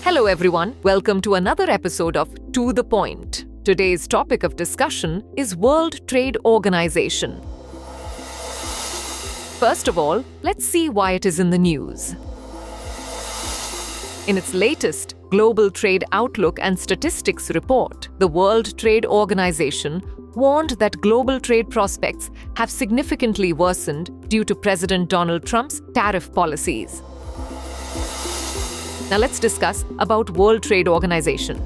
Hello everyone, welcome to another episode of To The Point. Today's topic of discussion is World Trade Organization. First of all, let's see why it is in the news. In its latest Global Trade Outlook and Statistics report, the World Trade Organization warned that global trade prospects have significantly worsened due to President Donald Trump's tariff policies. Now let's discuss about World Trade Organization.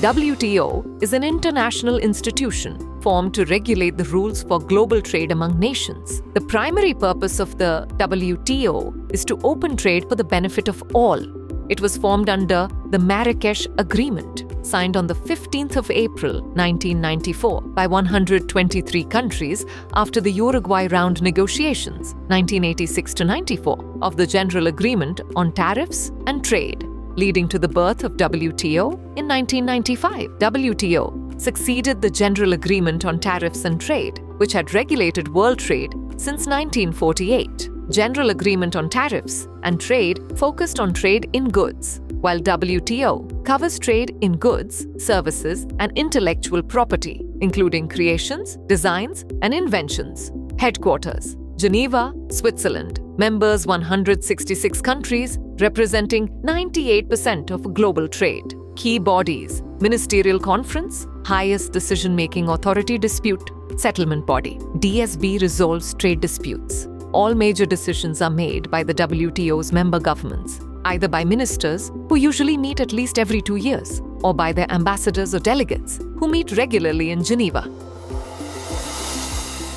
WTO is an international institution formed to regulate the rules for global trade among nations. The primary purpose of the WTO is to open trade for the benefit of all. It was formed under the Marrakesh Agreement, signed on the 15th of April 1994 by 123 countries after the Uruguay Round negotiations 1986-94 of the General Agreement on Tariffs and Trade, leading to the birth of WTO in 1995. WTO succeeded the General Agreement on Tariffs and Trade, which had regulated world trade since 1948. General Agreement on Tariffs and Trade focused on trade in goods, while WTO covers trade in goods, services, and intellectual property, including creations, designs, and inventions. Headquarters: Geneva, Switzerland. Members 166 countries, representing 98% of global trade. Key bodies: Ministerial Conference, highest decision-making authority dispute settlement body. DSB resolves trade disputes. All major decisions are made by the WTO's member governments, either by ministers, who usually meet at least every 2 years, or by their ambassadors or delegates, who meet regularly in Geneva.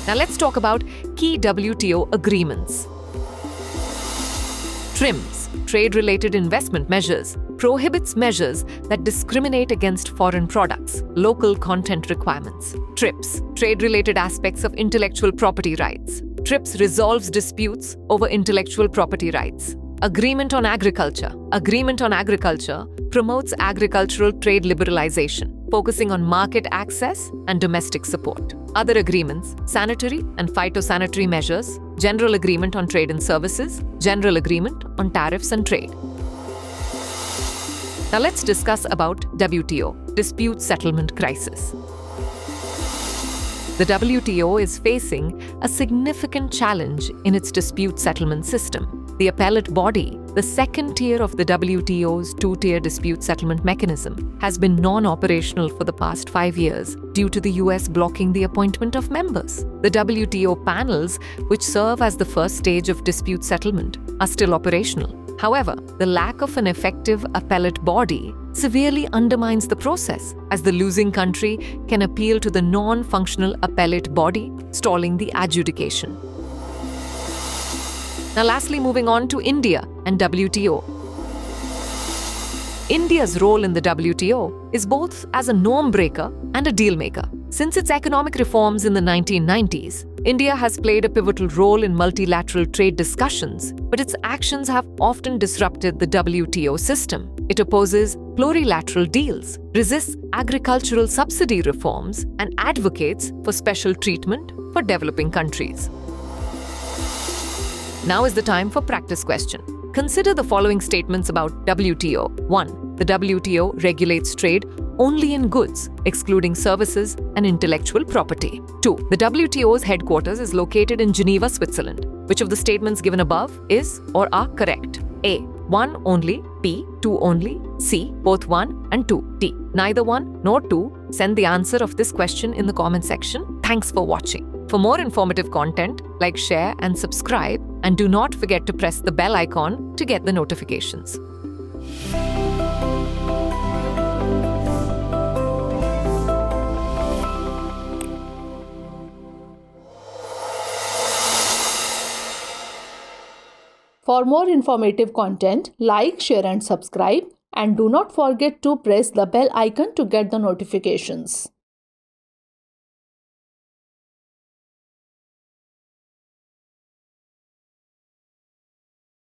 Now let's talk about key WTO agreements. TRIMS, Trade-Related Investment Measures, prohibits measures that discriminate against foreign products, local content requirements. TRIPS, Trade-Related Aspects of Intellectual Property Rights. TRIPS resolves disputes over intellectual property rights. Agreement on Agriculture. Agreement on Agriculture promotes agricultural trade liberalization, focusing on market access and domestic support. Other agreements: sanitary and phytosanitary measures, General Agreement on Trade and Services, General Agreement on Tariffs and Trade. Now let's discuss about WTO, Dispute Settlement Crisis. The WTO is facing a significant challenge in its dispute settlement system. The appellate body, the second tier of the WTO's two-tier dispute settlement mechanism, has been non-operational for the past 5 years due to the US blocking the appointment of members. The WTO panels, which serve as the first stage of dispute settlement, are still operational. However, the lack of an effective appellate body severely undermines the process, as the losing country can appeal to the non-functional appellate body, stalling the adjudication. Now lastly, moving on to India and WTO. India's role in the WTO is both as a norm breaker and a deal maker. Since its economic reforms in the 1990s, India has played a pivotal role in multilateral trade discussions, but its actions have often disrupted the WTO system. It opposes plurilateral deals, resists agricultural subsidy reforms, and advocates for special treatment for developing countries. Now is the time for practice question. Consider the following statements about WTO. 1. The WTO regulates trade only in goods, excluding services and intellectual property. 2. The WTO's headquarters is located in Geneva, Switzerland. Which of the statements given above is or are correct? A. 1 only, B. 2 only, C. Both 1 and 2, D. Neither 1 nor 2. Send the answer of this question in the comment section. Thanks for watching. For more informative content, like, share and subscribe, and do not forget to press the bell icon to get the notifications. For more informative content, like, share and subscribe, and do not forget to press the bell icon to get the notifications.